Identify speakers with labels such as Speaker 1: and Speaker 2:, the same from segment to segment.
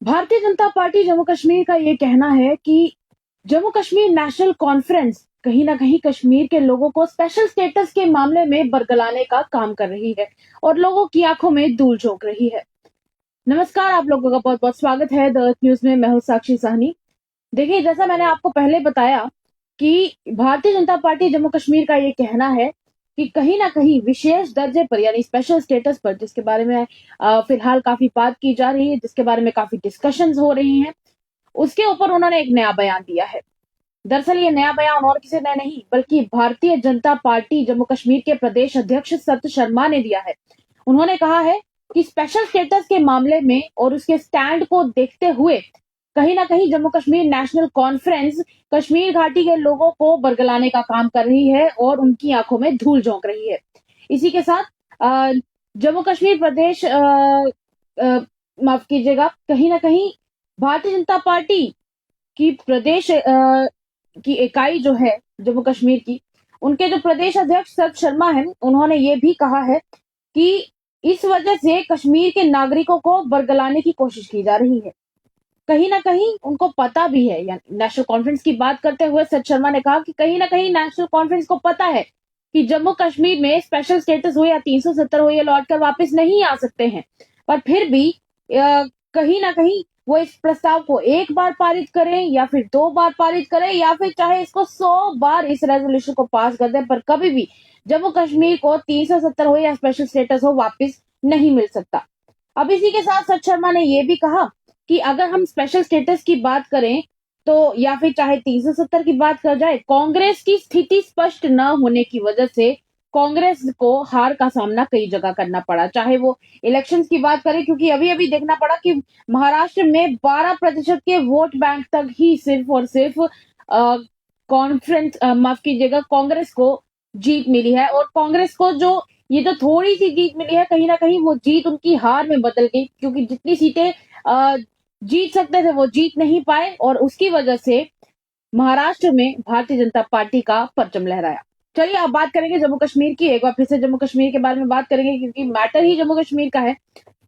Speaker 1: Bharatiya Janata party Jammu Kashmir का ये कहना है कि जम्मू कश्मीर नेशनल कॉन्फ्रेंस कहीं ना कहीं कश्मीर के लोगों को स्पेशल स्टेटस के मामले में बरगलाने का काम कर रही है और लोगों की आंखों में धूल झोंक रही है। नमस्कार, आप लोगों का बहुत बहुत स्वागत है द अर्थ न्यूज में। मैं हूं साक्षी साहनी। देखिए, जैसा मैंने आपको पहले बताया कि भारतीय जनता पार्टी जम्मू कश्मीर का ये कहना है कि कहीं ना कहीं विशेष दर्जे पर यानी स्पेशल स्टेटस पर, जिसके बारे में फिलहाल काफी बात की जा रही है, जिसके बारे में काफी डिस्कशंस हो रही हैं, उसके ऊपर उन्होंने एक नया बयान दिया है। दरअसल ये नया बयान और किसी ने नहीं बल्कि भारतीय जनता पार्टी जम्मू कश्मीर के प्रदेश अध्यक्ष सत्य शर्मा ने दिया है। उन्होंने कहा है कि स्पेशल स्टेटस के मामले में और उसके स्टैंड को देखते हुए कहीं ना कहीं जम्मू कश्मीर नेशनल कॉन्फ्रेंस कश्मीर घाटी के लोगों को बरगलाने का काम कर रही है और उनकी आंखों में धूल झोंक रही है। इसी के साथ जम्मू कश्मीर प्रदेश माफ कीजिएगा, कहीं ना कहीं भारतीय जनता पार्टी की प्रदेश की इकाई जो है जम्मू कश्मीर की, उनके जो प्रदेश अध्यक्ष सत्य शर्मा हैं, उन्होंने ये भी कहा है कि इस वजह से कश्मीर के नागरिकों को बरगलाने की कोशिश की जा रही है। कहीं ना कहीं उनको पता भी है, यानी नेशनल कॉन्फ्रेंस की बात करते हुए सत्य शर्मा ने कहा कि कहीं ना कहीं नेशनल कॉन्फ्रेंस को पता है कि जम्मू कश्मीर में स्पेशल स्टेटस हो या 370 हो, ये लौट कर वापस नहीं आ सकते हैं, पर फिर भी कहीं ना कहीं वो इस प्रस्ताव को एक बार पारित करें या फिर 2 बार पारित करें या फिर चाहे इसको 100 बार इस रेजोल्यूशन को पास कर दें, पर कभी भी जम्मू कश्मीर को 370 हो या स्पेशल स्टेटस हो वापस नहीं मिल सकता। अब इसी के साथ सत्य शर्मा ने यह भी कहा कि अगर हम स्पेशल स्टेटस की बात करें तो या फिर चाहे 370 की बात कर जाए, कांग्रेस की स्थिति स्पष्ट न होने की वजह से कांग्रेस को हार का सामना कई जगह करना पड़ा। चाहे वो इलेक्शंस की बात करें, क्योंकि अभी अभी देखना पड़ा कि महाराष्ट्र में 12% के वोट बैंक तक ही सिर्फ और सिर्फ कॉन्फ्रेंस माफ कीजिएगा कांग्रेस को जीत मिली है। और कांग्रेस को जो ये जो थोड़ी सी जीत मिली है, कहीं ना कहीं वो जीत उनकी हार में बदल गई, क्योंकि जितनी सीटें जीत सकते थे वो जीत नहीं पाए और उसकी वजह से महाराष्ट्र में भारतीय जनता पार्टी का परचम लहराया। चलिए अब बात करेंगे जम्मू कश्मीर की। एक बार फिर से जम्मू कश्मीर के बारे में बात करेंगे क्योंकि मैटर ही जम्मू कश्मीर का है।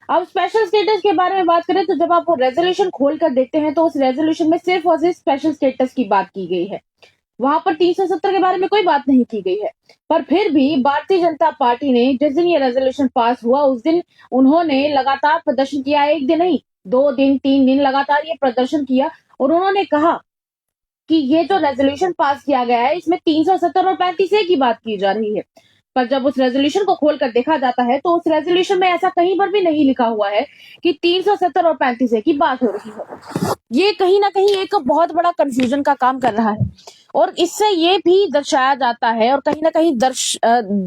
Speaker 1: अब स्पेशल स्टेटस के बारे में बात करें तो जब आप वो रेजोल्यूशन खोल कर देखते हैं तो उस रेजोल्यूशन में सिर्फ और सिर्फ स्पेशल स्टेटस की बात की गई है। वहां पर 370 के बारे में कोई बात नहीं की गई है। पर फिर भी भारतीय जनता पार्टी ने जिस दिन ये रेजोल्यूशन पास हुआ उस दिन उन्होंने लगातार प्रदर्शन किया। एक दिन नहीं, 2 दिन 3 दिन लगातार ये प्रदर्शन किया और उन्होंने कहा कि ये जो रेजोल्यूशन पास किया गया है इसमें 370 और 35A की बात की जा रही है। पर जब उस रेजोल्यूशन को खोलकर देखा जाता है तो उस रेजोल्यूशन में ऐसा कहीं पर भी नहीं लिखा हुआ है कि 370 और 35A की बात हो रही है। ये कहीं ना कहीं एक बहुत बड़ा कंफ्यूजन का काम कर रहा है और इससे ये भी दर्शाया जाता है और कहीं ना कहीं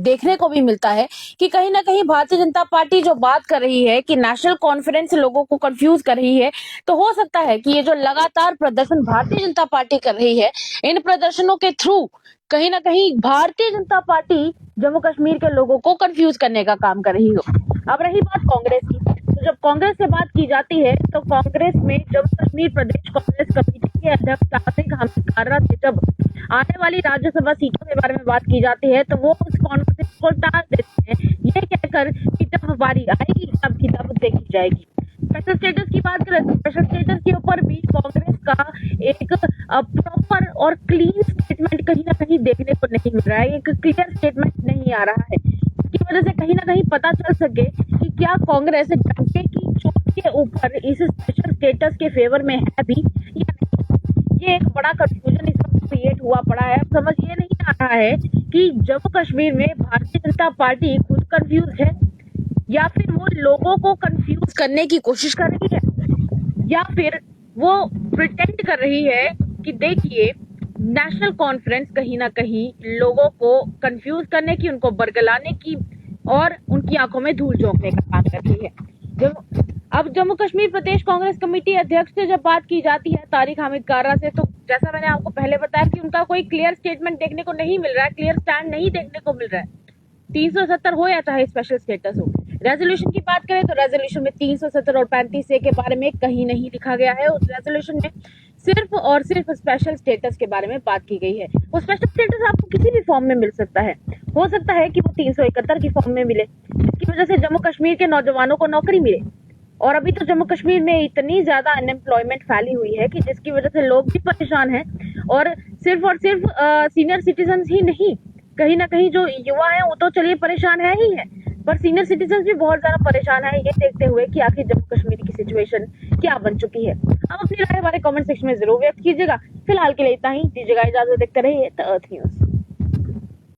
Speaker 1: देखने को भी मिलता है कि कहीं ना कहीं भारतीय जनता पार्टी जो बात कर रही है कि नेशनल कॉन्फ्रेंस लोगों को कंफ्यूज कर रही है, तो हो सकता है कि ये जो लगातार प्रदर्शन भारतीय जनता पार्टी कर रही है, इन प्रदर्शनों के थ्रू कहीं ना कहीं भारतीय जनता पार्टी जम्मू कश्मीर के लोगों को कंफ्यूज करने का काम कर रही हो। अब रही बात कांग्रेस की, तो जब कांग्रेस से बात की जाती है तो कांग्रेस में जम्मू कश्मीर प्रदेश कांग्रेस कमेटी के अध्यक्ष आसिफ हामिद कार्रा से जब आने वाली राज्यसभा सीटों के बारे में बात की जाती है तो वो उस कॉन्फ्रेंस को टाल देते हैं, ये कहकर कि जब बारी आएगी तब की तब देखी जाएगी। स्पेशल स्टेटस की बात करें तो स्पेशल स्टेटस के ऊपर भी कांग्रेस का एक प्रॉपर और क्लीन स्टेटमेंट कहीं ना कहीं देखने को नहीं मिल रहा है, एक क्लियर स्टेटमेंट नहीं आ रहा है, जिसकी वजह से कहीं ना कहीं पता चल सके कि क्या कांग्रेस डंके की चोट के ऊपर इस स्पेशल स्टेटस के फेवर में है भी या नहीं। ये एक बड़ा कंफ्यूजन इस वक्त क्रिएट हुआ पड़ा है। अब समझ ये नहीं आ रहा है कि जम्मू कश्मीर में भारतीय जनता पार्टी खुद कंफ्यूज है या फिर वो लोगों को कंफ्यूज करने की कोशिश कर रही है या फिर वो प्रिटेंड कर रही है कि देखिए नेशनल कॉन्फ्रेंस कहीं ना कहीं लोगों को कंफ्यूज करने की, उनको बरगलाने की और उनकी आंखों में धूल झोंकने का काम कर रही है। अब जम्मू कश्मीर प्रदेश कांग्रेस कमेटी अध्यक्ष से जब बात की जाती है तारिक हामिद कार्रा से, तो जैसा मैंने आपको पहले बताया कि उनका कोई क्लियर स्टेटमेंट देखने को नहीं मिल रहा है, क्लियर स्टैंड नहीं देखने को मिल रहा है। 370 हो या चाहे स्पेशल स्टेटस हो। रेजोल्यूशन की बात करें तो रेजोल्यूशन में 370 और 35A के बारे में कहीं नहीं लिखा गया है। उस रेजोल्यूशन में सिर्फ और सिर्फ स्पेशल स्टेटस के बारे में बात की गई है। वो स्पेशल स्टेटस आपको किसी भी फॉर्म में मिल सकता है। हो सकता है कि वो 371 की फॉर्म में मिले, जिसकी वजह से जम्मू कश्मीर के नौजवानों को नौकरी मिले। और अभी तो जम्मू कश्मीर में इतनी ज्यादा अनएम्प्लॉयमेंट फैली हुई है कि जिसकी वजह से लोग भी परेशान हैं। और सिर्फ सीनियर सिटीजन ही नहीं, कहीं ना कहीं जो युवा है वो तो चलिए परेशान है ही है, पर सीनियर सिटीजन भी बहुत ज्यादा परेशान है ये देखते हुए कि आखिर जम्मू कश्मीर की सिचुएशन क्या बन चुकी है। आप अपनी राय हमारे कमेंट सेक्शन में जरूर व्यक्त कीजिएगा। फिलहाल के लिए इतना ही, दीजिएगा इजाजत, देखते रहिए द अर्थ न्यूज।